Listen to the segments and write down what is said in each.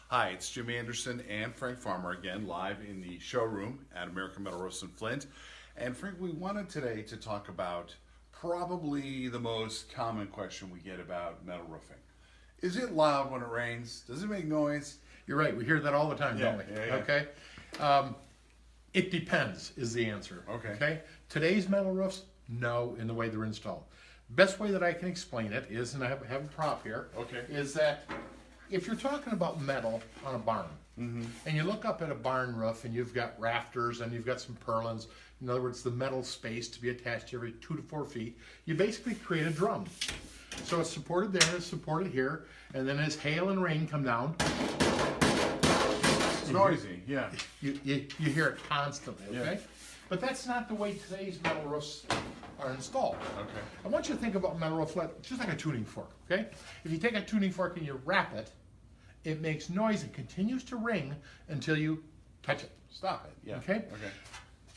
Hi, it's Jim Anderson and Frank Farmer again, live in the showroom at American Metal Roofs in Flint. And Frank, we wanted today to talk about probably the most common question we get about metal roofing. Is it loud when it rains? Does it make noise? You're right. We hear that all the time, don't we? Yeah. Okay. It depends is the answer. Okay. Today's metal roofs, no, in the way they're installed. Best way that I can explain it is, and I have a prop here, Okay. is that if you're talking about metal on a barn, and you look up at a barn roof and you've got rafters and you've got some purlins, in other words, the metal space to be attached every 2 to 4 feet, you basically create a drum. So it's supported there, it's supported here, and then as hail and rain come down, It's noisy, yeah. you hear it constantly, okay? Yeah. But that's not the way today's metal roofs are installed. Okay. I want you to think about metal roof just like a tuning fork, okay? If you take a tuning fork and you wrap it, it makes noise and continues to ring until you touch it. Stop it, yeah. Okay?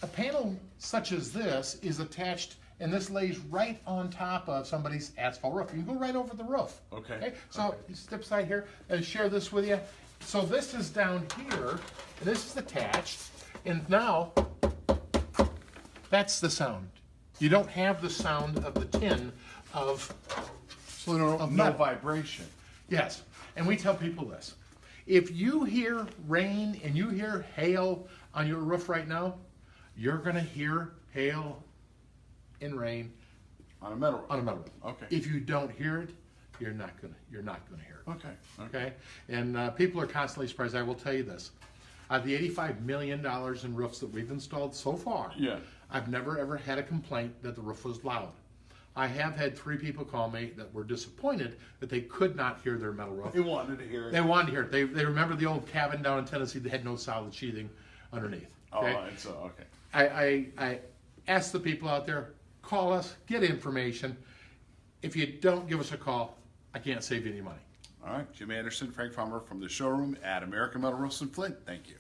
A panel such as this is attached, and this lays right on top of somebody's asphalt roof. You can go right over the roof. Okay. So you step aside here and share this with you. So this is down here, and this is attached, and now that's the sound. You don't have the sound of the tin of So no metal. vibration. Yes, and we tell people this. If you hear rain and you hear hail on your roof right now, you're gonna hear hail and rain On a metal roof. on a metal roof. Okay. If you don't hear it, you're not gonna hear it. Okay. Okay? And people are constantly surprised. I will tell you this. The $85 million in roofs that we've installed so far, Yeah. I've never ever had a complaint that the roof was loud. I have had 3 people call me that were disappointed that they could not hear their metal roof. They wanted to hear it. They wanted to hear it. They remember the old cabin down in Tennessee that had no solid sheathing underneath. Okay? Oh, it's okay. I ask the people out there, call us, get information. If you don't give us a call, I can't save you any money. All right, Jim Anderson, Frank Farmer from the showroom at American Metal Roofs in Flint. Thank you.